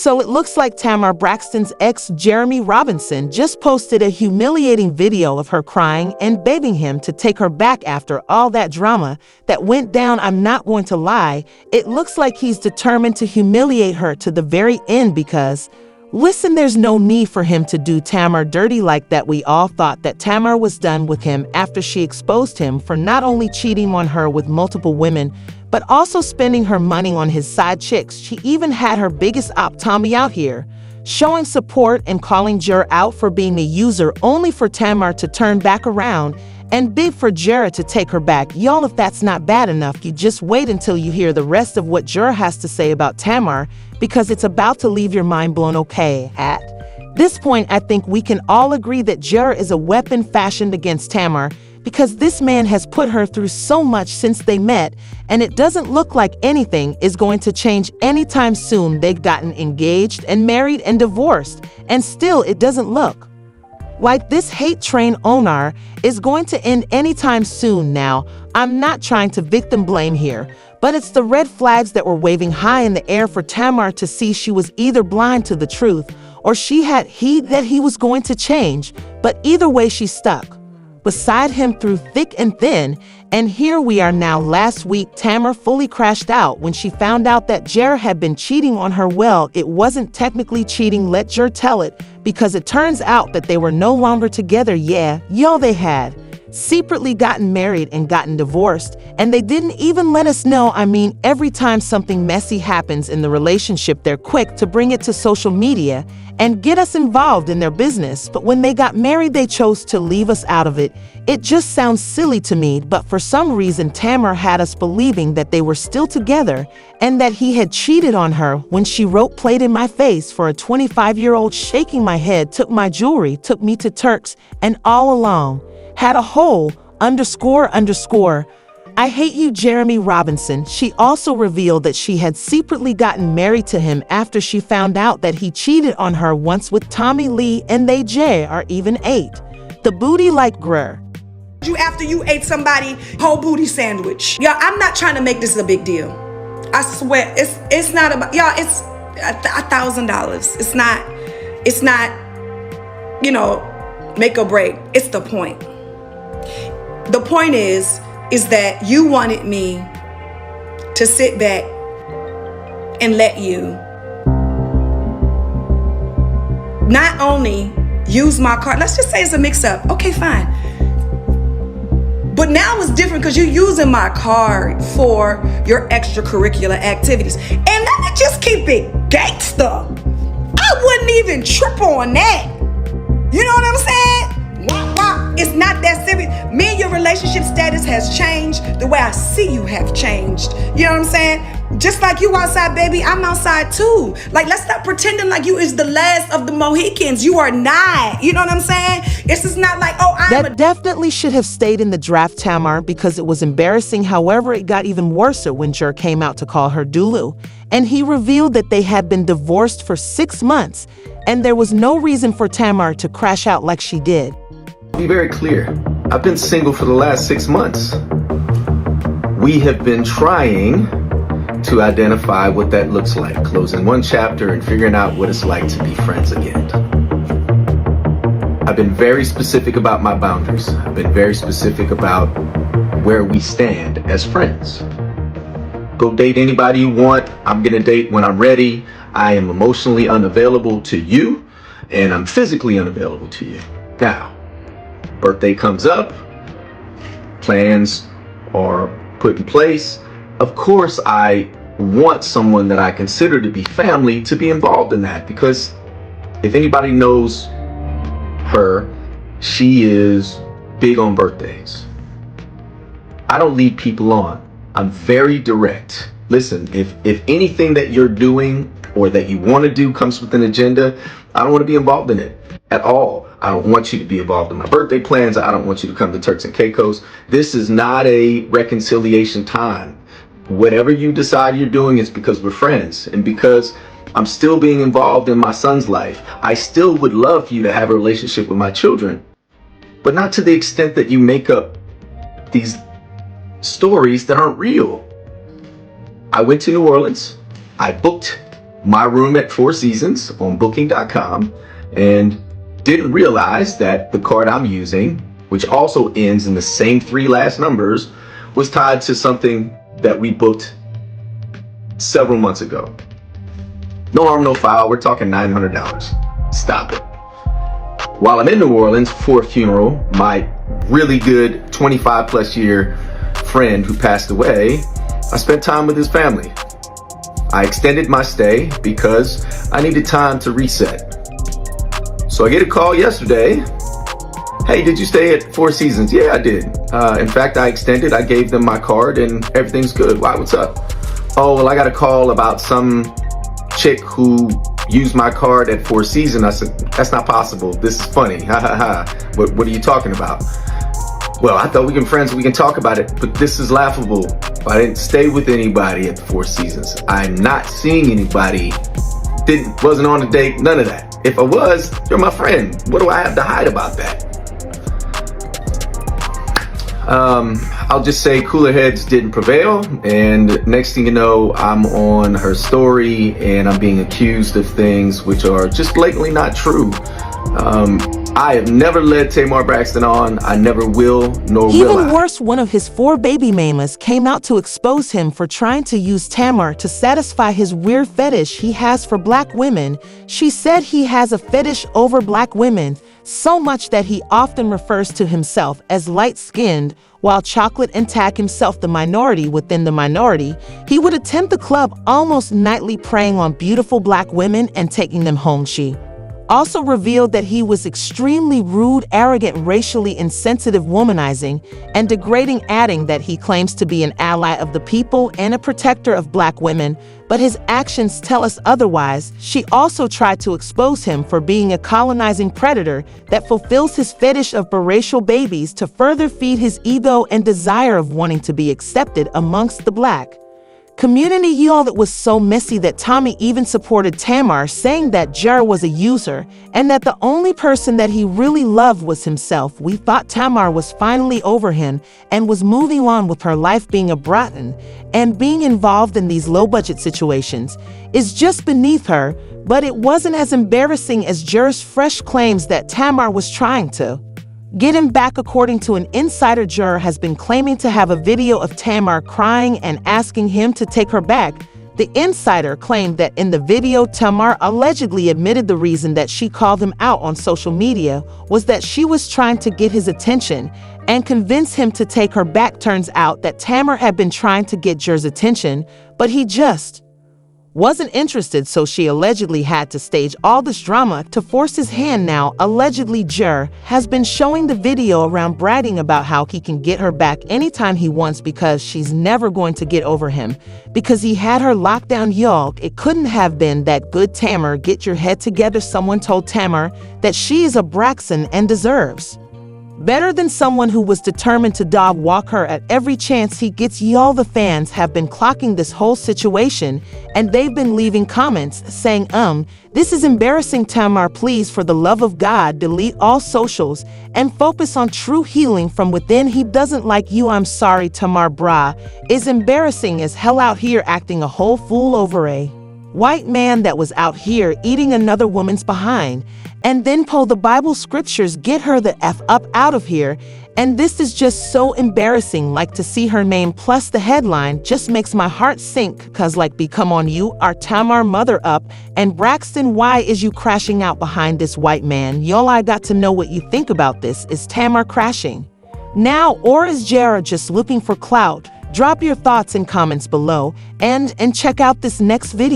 So it looks like Tamar Braxton's ex, Jeremy Robinson, just posted a humiliating video of her crying and begging him to take her back after all that drama that went down. I'm not going to lie, it looks like he's determined to humiliate her to the very end because, listen, there's no need for him to do Tamar dirty like that. We all thought that Tamar was done with him after she exposed him for not only cheating on her with multiple women, but also spending her money on his side chicks. She even had her biggest op, Tommie, out here, showing support and calling Jer out for being a user, only for Tamar to turn back around and beg for Jer to take her back. Y'all, if that's not bad enough, you just wait until you hear the rest of what Jer has to say about Tamar, because it's about to leave your mind blown. Okay, at this point, I think we can all agree that Jer is a weapon fashioned against Tamar, because this man has put her through so much since they met, and it doesn't look like anything is going to change anytime soon. They've gotten engaged and married and divorced, and still it doesn't look like this hate train owner is going to end anytime soon. Now, I'm not trying to victim blame here, but it's the red flags that were waving high in the air for Tamar to see. She was either blind to the truth or she had heed that he was going to change, but either way she stuck beside him through thick and thin, and here we are now. Last week, Tamar fully crashed out when she found out that Jer had been cheating on her. Well, it wasn't technically cheating, let Jer tell it, because it turns out that they were no longer together. Yeah, yo, they had secretly gotten married and gotten divorced, and they didn't even let us know. I mean, every time something messy happens in the relationship, they're quick to bring it to social media and get us involved in their business. But when they got married, they chose to leave us out of it. It just sounds silly to me, but for some reason, Tamar had us believing that they were still together and that he had cheated on her when she wrote "played in my face" for a 25-year-old. Shaking my head, took my jewelry, took me to Turks, and all along had a whole __. I hate you, Jeremy Robinson. She also revealed that she had secretly gotten married to him after she found out that he cheated on her once with Tommie Lee, and they are even ate the booty like grr. You after you ate somebody whole booty sandwich. Yeah, I'm not trying to make this a big deal. I swear, it's not about, y'all, it's $1,000. It's not, you know, make or break. It's the point. The point is that you wanted me to sit back and let you not only use my card, let's just say it's a mix-up, okay, fine, but now it's different because you're using my card for your extracurricular activities. And let me just keep it gangsta, I wouldn't even trip on that. You know what I'm saying? It's not that serious. Me and your relationship status has changed. The way I see you have changed. You know what I'm saying? Just like you outside, baby, I'm outside too. Like, let's stop pretending like you is the last of the Mohicans. You are not. You know what I'm saying? It's just not like, oh, That definitely should have stayed in the draft, Tamar, because it was embarrassing. However, it got even worse when Jer came out to call her Dulu, and he revealed that they had been divorced for 6 months, and there was no reason for Tamar to crash out like she did. Be very clear. I've been single for the last 6 months. We have been trying to identify what that looks like, closing one chapter and figuring out what it's like to be friends again. I've been very specific about my boundaries. I've been very specific about where we stand as friends. Go date anybody you want. I'm gonna date when I'm ready. I am emotionally unavailable to you, and I'm physically unavailable to you. Now, birthday comes up, plans are put in place. Of course, I want someone that I consider to be family to be involved in that, because if anybody knows her, she is big on birthdays. I don't lead people on. I'm very direct. Listen, if anything that you're doing or that you want to do comes with an agenda, I don't want to be involved in it at all. I don't want you to be involved in my birthday plans. I don't want you to come to Turks and Caicos. This is not a reconciliation time. Whatever you decide you're doing is because we're friends and because I'm still being involved in my son's life. I still would love for you to have a relationship with my children, but not to the extent that you make up these stories that aren't real. I went to New Orleans. I booked my room at Four Seasons on booking.com and didn't realize that the card I'm using, which also ends in the same 3 last numbers, was tied to something that we booked several months ago. No harm, no foul. We're talking $900. Stop it. While I'm in New Orleans for a funeral, my really good 25 plus year friend who passed away, I spent time with his family. I extended my stay because I needed time to reset. So I get a call yesterday. Hey, did you stay at Four Seasons? Yeah, I did. In fact, I extended. I gave them my card and everything's good. Why, what's up? Oh, well, I got a call about some chick who used my card at Four Seasons. I said, that's not possible. This is funny. Ha ha ha. What are you talking about? Well, I thought we can friends, we can talk about it, but this is laughable. I didn't stay with anybody at the Four Seasons. I'm not seeing anybody. Wasn't on a date, none of that. If I was, you're my friend. What do I have to hide about that? I'll just say cooler heads didn't prevail, and next thing you know, I'm on her story and I'm being accused of things which are just blatantly not true. I have never led Tamar Braxton on. I never will, nor will I. Even worse, one of his 4 baby mamas came out to expose him for trying to use Tamar to satisfy his weird fetish he has for black women. She said he has a fetish over black women, so much that he often refers to himself as light-skinned, while chocolate and tag himself the minority within the minority. He would attend the club almost nightly, preying on beautiful black women and taking them home. She also revealed that he was extremely rude, arrogant, racially insensitive, womanizing, and degrading, adding that he claims to be an ally of the people and a protector of black women, but his actions tell us otherwise. She also tried to expose him for being a colonizing predator that fulfills his fetish of biracial babies to further feed his ego and desire of wanting to be accepted amongst the black community. Y'all, it was so messy that Tommie even supported Tamar, saying that Jer was a user and that the only person that he really loved was himself. We thought Tamar was finally over him and was moving on with her life. Being a Bratton and being involved in these low-budget situations is just beneath her, but it wasn't as embarrassing as Jer's fresh claims that Tamar was trying to get him back. According to an insider, Jer has been claiming to have a video of Tamar crying and asking him to take her back. The insider claimed that in the video, Tamar allegedly admitted the reason that she called him out on social media was that she was trying to get his attention and convince him to take her back. Turns out that Tamar had been trying to get Jer's attention, but he just wasn't interested, so she allegedly had to stage all this drama to force his hand. Now, allegedly, Jer has been showing the video around, bragging about how he can get her back anytime he wants because she's never going to get over him because he had her locked down. Y'all, it couldn't have been that good. Tamar, get your head together. Someone told Tamar that she is a Braxton and deserves better than someone who was determined to dog walk her at every chance he gets. Y'all, the fans have been clocking this whole situation and they've been leaving comments saying, this is embarrassing. Tamar, please, for the love of God, delete all socials and focus on true healing from within. He doesn't like you. I'm sorry. Tamar Bra is embarrassing as hell out here acting a whole fool over a white man that was out here eating another woman's behind. And then pull the Bible scriptures, get her the F up out of here. And this is just so embarrassing. Like, to see her name plus the headline just makes my heart sink, cause like, become on you are Tamar mother up. And Braxton, why is you crashing out behind this white man? Y'all, I got to know what you think about this. Is Tamar crashing now, or is Jara just looking for clout? Drop your thoughts in comments below and check out this next video.